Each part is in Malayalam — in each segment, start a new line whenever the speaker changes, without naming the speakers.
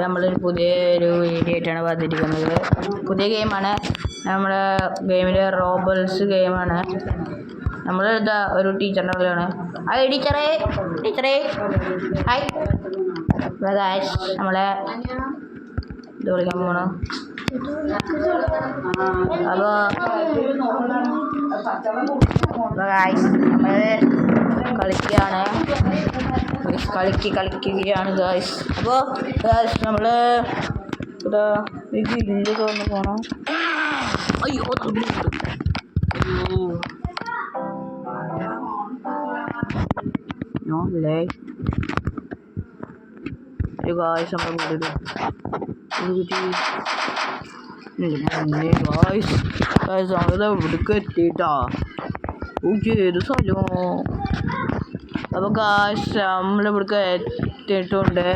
നമ്മളൊരു പുതിയൊരു വീഡിയോ ആയിട്ടാണ് വന്നിരിക്കുന്നത്. പുതിയ ഗെയിമാണ്. നമ്മുടെ ഗെയിമിലെ റോബിൾസ് ഗെയിമാണ്. നമ്മൾ ഇതാ ഒരു ടീച്ചറിൻ്റെ കളിയാണ്. ഹായ് ടീച്ചറേ, ടീച്ചറേ ഹായ്. നമ്മളെ ഇത് വിളിക്കാൻ പോകണം. അപ്പോൾ നമ്മൾ കളിക്കുകയാണ് ഗായ്സ്. അപ്പോൾ ഗായ്സ് നമ്മൾ ഇവിടെ ജില്ലൊക്കെ വന്ന് പോകണം. അയ്യോ നോല്ലേ ഗായ്സ് നമ്മൾ ഇവിടേക്ക് എത്തിയിട്ടാ. ഏത് സ്ഥലമോ. അപ്പോൾ ഗായ്സ് നമ്മളിവിടേക്ക് എത്തിയിട്ടുണ്ട്.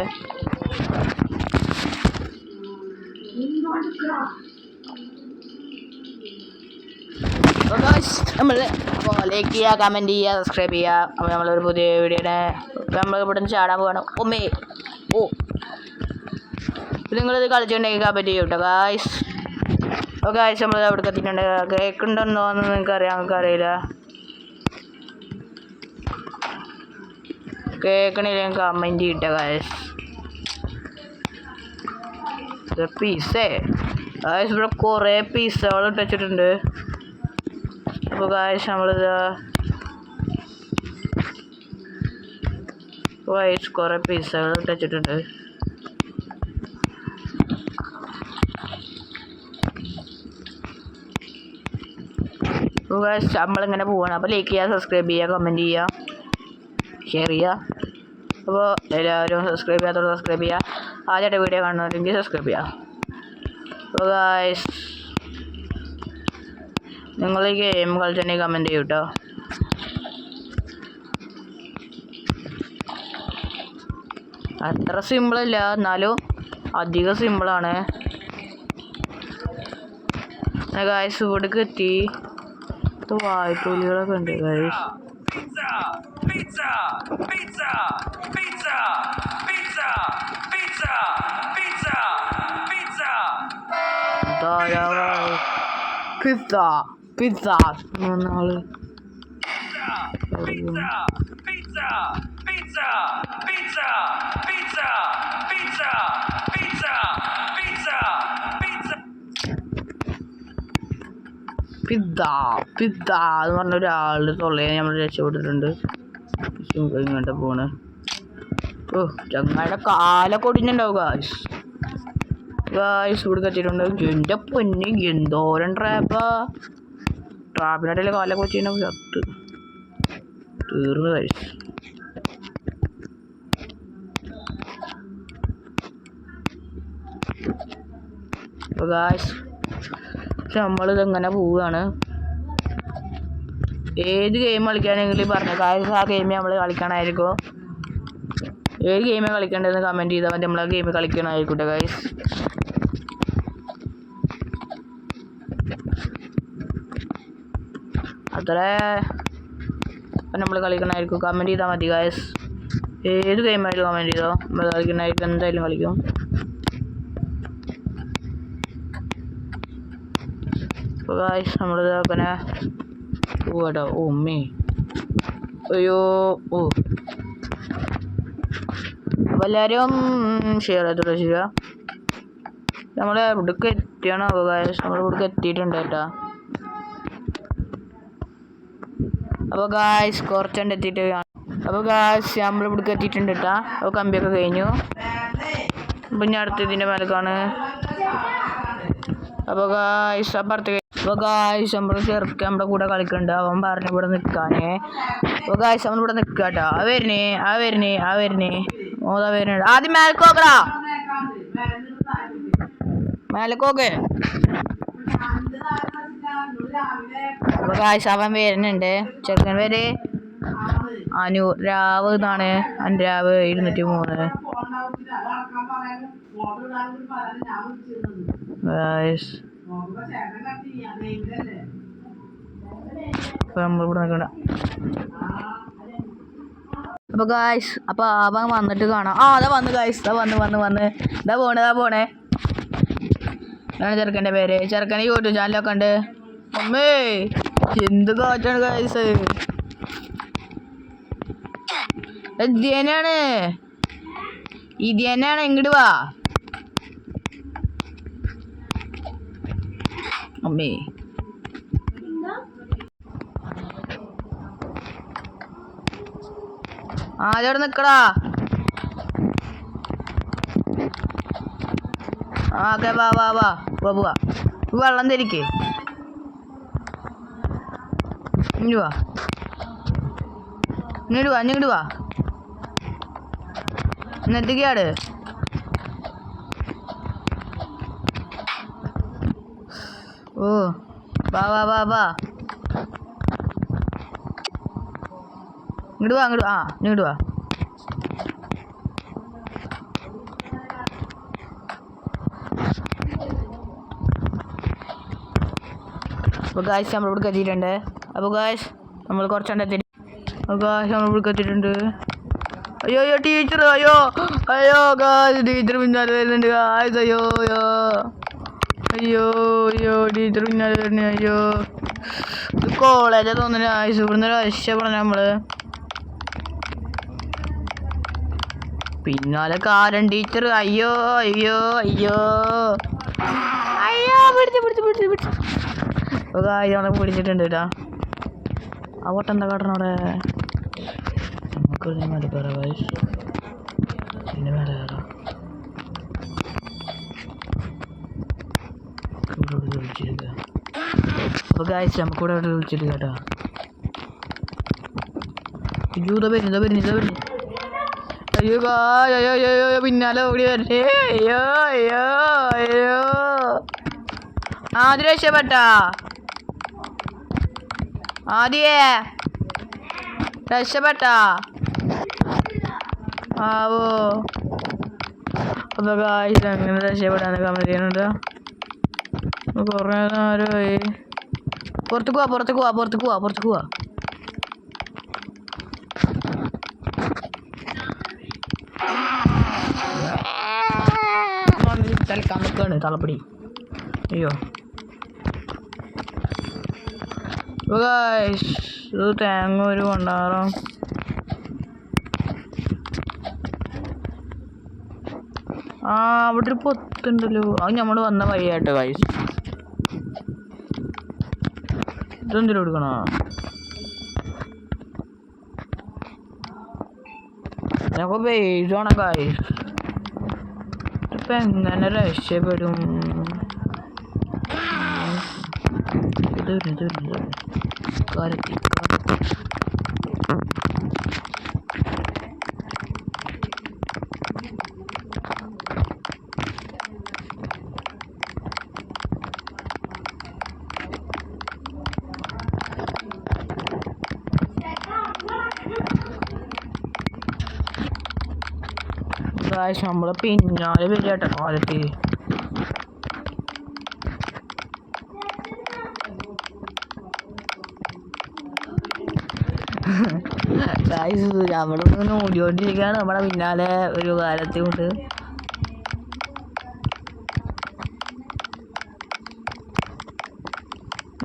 അപ്പോൾ ഗായ്സ് നമ്മൾ ലൈക്ക് ചെയ്യുക, കമൻറ്റ് ചെയ്യുക, സബ്സ്ക്രൈബ് ചെയ്യുക. അപ്പോൾ നമ്മളൊരു പുതിയ വീഡിയോയുടെ നമ്മൾ ഇവിടെ നിന്ന് ചാടാൻ പോവാണ്. നിങ്ങളിത് കളിച്ചിട്ടുണ്ടെങ്കിൽ കമൻറ്റ് ചെയ്യും കേട്ടോ ഗായ്സ്. അപ്പോൾ ഗായ്സ് നമ്മൾ അവിടെ എത്തിയിട്ടുണ്ട്. കേൾക്കുന്നുണ്ടോ എന്ന് നമുക്കറിയില്ല. കേൾക്കണില്ലെങ്കിൽ കമൻറ്റ് ചെയ്യട്ടെ ഗായ്സ്. പീസേ ഗായ്സ് ഇവിടെ കുറേ പീസകൾ ഇട്ടിട്ടുണ്ട്. അപ്പോൾ ഗായ്സ് നമ്മളിത് കുറേ പീസകൾ ഇട്ടിട്ടുണ്ട്. അപ്പോൾ ഗായ്സ് നമ്മളിങ്ങനെ പോവാണ്. അപ്പോൾ ലൈക്ക് ചെയ്യുക, സബ്സ്ക്രൈബ് ചെയ്യുക, കമൻറ്റ് ചെയ്യുക, ഷെയർ ചെയ്യുക. അപ്പോൾ എല്ലാവരും സബ്സ്ക്രൈബ് ചെയ്യാത്തവർ സബ്സ്ക്രൈബ് ചെയ്യുക. ആദ്യമായിട്ട് വീഡിയോ കാണുന്നവരെങ്കിൽ സബ്സ്ക്രൈബ് ചെയ്യുക. അപ്പോൾ ഗായ്സ് നിങ്ങൾ ഈ ഗെയിം കളിച്ചിട്ടുണ്ടെങ്കിൽ കമൻറ്റ് ചെയ്യൂ കേട്ടോ. അത്ര സിമ്പിളല്ല, എന്നാലും അധികം സിമ്പിളാണ്. ഗായ്സ് ഇവിടേക്ക് എത്തി. വായ്പൂലികളൊക്കെ ഉണ്ട് ഗായ്സ്. പിസ്സ മൂന്നാള് പിസ്സ എന്ന് പറഞ്ഞ ഒരാളുടെ തൊള്ളയെ നമ്മൾ രക്ഷപ്പെട്ടിട്ടുണ്ട്. ഇങ്ങോട്ട് പോണ്. ചങ്ങായുടെ കാലൊക്കെ ഒടിഞ്ഞുണ്ടാവും ഗായ്സ്. ഇവിടെ കത്തിയിട്ടുണ്ട്. എൻ്റെ പൊന്നി എന്തോരം ട്രാപ്പിനിടയിൽ കാലൊക്കെ വെച്ചിട്ടുണ്ടാവും. ചത്ത് തീർന്നു ഗായ്സ്. അപ്പോൾ ഗായ്സ് നമ്മളിതെങ്ങനെ പോവുകയാണ്. ഏത് ഗെയിം കളിക്കാനെങ്കിലും പറഞ്ഞു ഗായ്സ്. ആ ഗെയിം നമ്മൾ കളിക്കണമായിരിക്കും. ഏത് ഗെയിമാണ് കളിക്കേണ്ടതെന്ന് കമൻറ്റ് ചെയ്താൽ മതി. നമ്മൾ ആ ഗെയിം കളിക്കണമായിരിക്കട്ടെ ഗായ്സ്. അത്ര നമ്മൾ കളിക്കണമായിരിക്കും. കമൻറ്റ് ചെയ്താൽ മതി ഗായ്സ്. ഏത് ഗെയിമായാലും കമൻറ്റ് ചെയ്തോ. നമ്മൾ കളിക്കണമായിരിക്കും. എന്തായാലും കളിക്കും. അപ്പോൾ ഗായ്സ് നമ്മളിത് അങ്ങനെ പോവാട്ടോ. അയ്യോ അപ്പോൾ എല്ലാവരും ഷെയർ ചെയ്തിട്ട് ചെയ്യുക. നമ്മൾ ഇവിടേക്ക് എത്തിയാണ്. അപ്പോൾ ഗായ്സ് നമ്മൾ ഇവിടേക്ക് എത്തിയിട്ടുണ്ട് കേട്ടോ. അപ്പോൾ ഗായ്സ് കുറച്ചുകൊണ്ട് എത്തിയിട്ട്. അപ്പോൾ ഗായ്സ് നമ്മൾ ഇവിടേക്ക് എത്തിയിട്ടുണ്ട് കേട്ടോ. അപ്പോൾ കമ്പിയൊക്കെ കഴിഞ്ഞു. അപ്പോൾ ഞാൻ അടുത്ത ഇതിൻ്റെ മേലേക്കാണ്. അപ്പോൾ ഗായ്സ് അപ്പുറത്ത്. അപ്പോൾ ഗായ്സ് നമ്മൾ ചെറുക്ക് നമ്മുടെ കൂടെ കളിക്കുന്നുണ്ട്. അവൻ പറഞ്ഞു ഇവിടെ നിൽക്കാനേ. അപ്പോൾ ഗായ്സ് നമ്മളിവിടെ നിൽക്കുക കേട്ടോ. ആ വരുന്നേ മോതാ വരുന്നുണ്ട്. ആദ്യം മേലക്കോക്കടാ, മേലക്കോക്ക്. അപ്പോൾ ഗായ്സ് അവൻ വരുന്നുണ്ട്. ചെറുക്കൻ പേര് രാവ് എന്നാണ്. രാവ് 203. ഗായ്സ് അപ്പോൾ നമ്മളിവിടെ നിൽക്കണ്ട. അപ്പോൾ ഗായ്സ് അപ്പോൾ അവൻ വന്നിട്ട് കാണാം. അതാ വന്ന് ഗായ്സ്, വന്ന് ഇതാ പോണേ. അതാണ് ചെറുക്കൻ്റെ പേര്. ചെറുക്കൻ്റെ യൂട്യൂബ് ചാനലൊക്കെ ഉണ്ട്. അമ്മേ എന്ത് കാറ്റാണ് ഗായ്സ്. ഇത് തന്നെയാണ് ഇങ്ങോട്ട് വാ അമ്മേ. ആദ്യം നിക്കടാ. ഓക്കെ വാ പോവാ. വെള്ളം തിരിക്കേ ഇങ്ങോട്ട് വാ എന്നിട്ടൊക്കെയാട്. ഓ വാ ഇങ്ങോട്ട് വാ. അപ്പോൾ ഗായ്സ് നമ്മളിവിടെ എത്തിയിട്ടുണ്ട്. അപ്പോൾ ഗായ്സ് നമ്മൾ കുറച്ചുകൊണ്ട് എത്തി. അപ്പോൾ ഗായ്സ് നമ്മളിവിടെ എത്തിയിട്ടുണ്ട്. അയ്യോ ടീച്ചർ, അയ്യോ ഗായ്സ് ടീച്ചർ പിന്നാലെ വരുന്നുണ്ട് ഗായ്സ്. അയ്യോ ടീച്ചർ പിന്നാലെ വരുന്നു. അയ്യോ ഇത് കോളേജാ തോന്നുന്നു ഗായ്സ്. ഇവിടുന്ന് രക്ഷപ്പെടണം നമ്മള്. പിന്നാലെ കാരൻ ടീച്ചർ. അയ്യോ പിടിച്ചു. നമ്മളെ പിടിച്ചിട്ടുണ്ട് കേട്ടാ. ആ വട്ടം എന്താ കാട്ടണവിടെ? നമുക്ക് മേലെ കയറാം ഗായ്സ്. പിന്നെ മേലെ കയറാം. അപ്പോൾ ഗായ്സ് നമുക്കിവിടെ വിളിച്ചിട്ട് കേട്ടാ. വരുന്നു. അയ്യോ പിന്നാലെ ഓടി വരേ. അയ്യോ ആദ്യം രക്ഷപ്പെട്ടാ. രക്ഷപ്പെട്ടാ ആവോ. അപ്പോൾ ഗായ്സ് അങ്ങനെ രക്ഷപ്പെടാന്ന് കമന്റ് ചെയ്യുന്നുണ്ട്. കുറേ നേരമായി. പുറത്തേക്ക് പോവാ. തലപ്പടി. അയ്യോ ഇത് തേങ്ങ ഒരു കൊണ്ടാറാം. അവിടെ ഒരു പൊത്തുണ്ടല്ലോ. അത് നമ്മൾ വന്ന വഴിയാട്ടോ ഗായ്സ്. ഇതെന്തിനും എടുക്കണോ? ഞങ്ങൾക്ക് ബേസാണ് ഗായ്സ്. ഇപ്പം എങ്ങനെ രക്ഷപ്പെടും? ഇത് കാലത്തി നമ്മളെ പിന്നാലെ വരികട്ടോ കാലത്ത്. നമ്മളൊന്ന് ഓടിക്കൊണ്ടിരിക്കുകയാണ് നമ്മളെ പിന്നാലെ ഒരു കാലത്ത് കൊണ്ട്.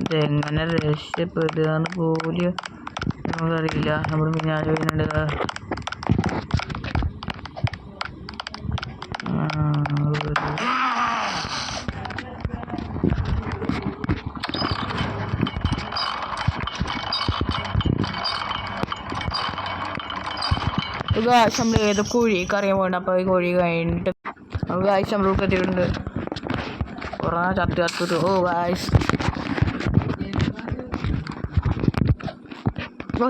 ഇതെങ്ങനെ രക്ഷപ്പെടുകയെന്ന് പോലും നമുക്കറിയില്ല. നമ്മൾ പിന്നാലെ വരുന്നുണ്ട്. നമ്മൾ ഏത് കോഴിക്ക് അറിയാൻ പോകണ്ട. അപ്പോൾ ഈ കോഴി കഴിഞ്ഞിട്ട് ഗായ്സ് നമ്മളൊക്കെ എത്തിയിട്ടുണ്ട്. കുറേ ചത്തിട്ട്.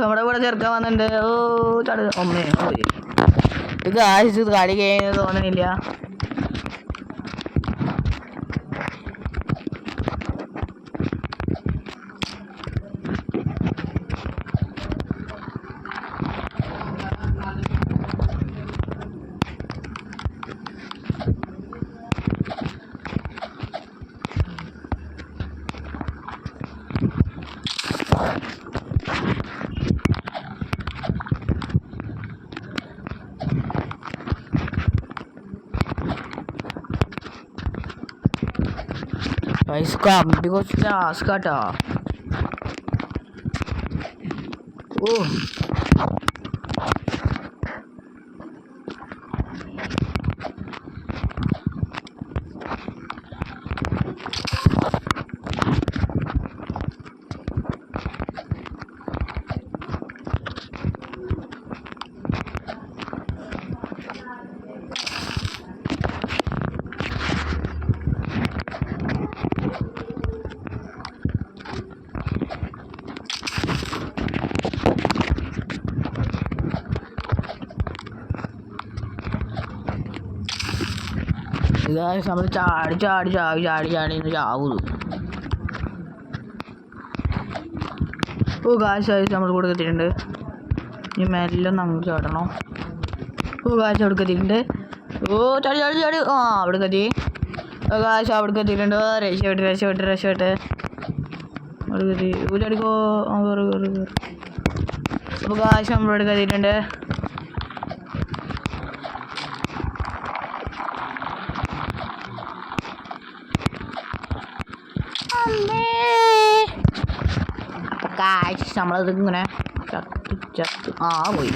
നമ്മുടെ കൂടെ ചെറുക്കാൻ വന്നിട്ടുണ്ട്. അമ്മേ ഇത് ഗായ്സ് ഇത് കളി കഴിഞ്ഞത് തോന്നണില്ല. ഗൈസ് കമ്പി കുറച്ച് ടാസ്ക് കേട്ടോ. ഓ നമ്മൾ ചാടി ചാടി ചാടി ചാടി ചാടി ചാവുള്ളൂ. ഓ കാശ് നമ്മൾ കൂടെ എത്തിയിട്ടുണ്ട്. ഇനി മെല്ലെ നമ്മൾ ചാടണം. ഓ കാശ് അവിടെ എത്തിയിട്ടുണ്ട്. ഓ ചാടി ചാടി ചാടി അവിടെ എത്തി. കാശ് അവിടെ എത്തിയിട്ടുണ്ട്. രക്ഷപ്പെട്ട് അവിടെ എത്തി. ഓ ചാടിക്കോ. അപ്പോൾ കാശ് നമ്മളവിടെ എത്തിയിട്ടുണ്ട്. കാശ് നമ്മളത് ഇങ്ങനെ ചത്ത് പോയി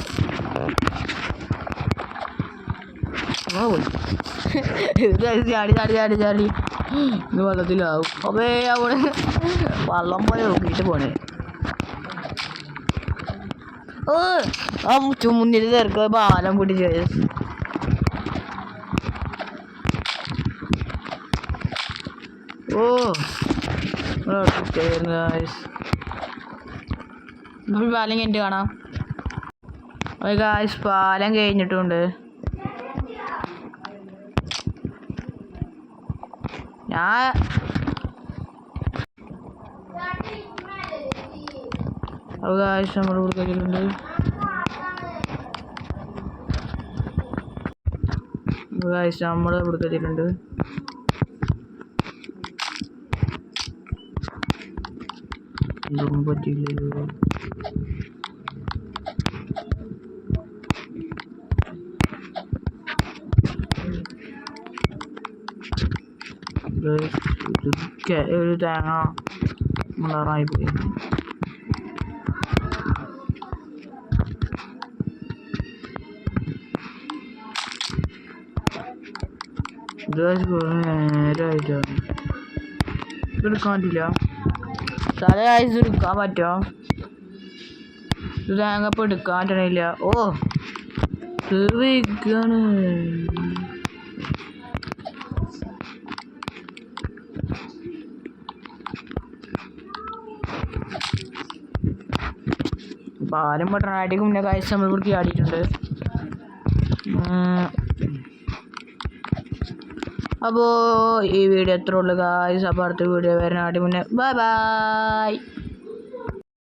ചാടി ചാടി ചാടി ചാടി ഇത് വെള്ളത്തിലാവും. അപ്പേ അവിടെ വെള്ളം പോലെ നോക്കിയിട്ട് പോണേ. മുന്നിൽ തിരക്ക് പാലം പിടിച്ച് പാലം കഴിഞ്ഞിട്ട് കാണാം. ഗായ്സ് പാലം കഴിഞ്ഞിട്ടുണ്ട്. ഗായ്സ് നമ്മൾ കൊടുക്കുന്നുണ്ട്. ഗായ്സ് നമ്മൾ കൊടുക്കുന്നുണ്ട്. ഇതൊന്നും പറ്റിയില്ലല്ലോ. ഒരു തേങ്ങ മുളറായി പോയി. നേരായിട്ടാണ് ഇതെടുക്കാൻ പറ്റില്ല. തല ആഴ്ച എടുക്കാൻ പറ്റുമോ? ഇത് തേങ്ങപ്പം എടുക്കാൻ പറ്റണില്ല. ഓ തെറിക്കാണ്. പാലും പട്ടണാട്ടിക്ക് മുന്നേ കാഴ്ച നമ്മൾ കുറിച്ച് ചാടിയിട്ടുണ്ട്. അപ്പോൾ ഈ വീഡിയോ എത്ര ഉള്ളു ഗായ്സ്. അപ്പോൾ അടുത്ത വീഡിയോ വരാനായിട്ട് മുന്നേ ബൈ ബൈ.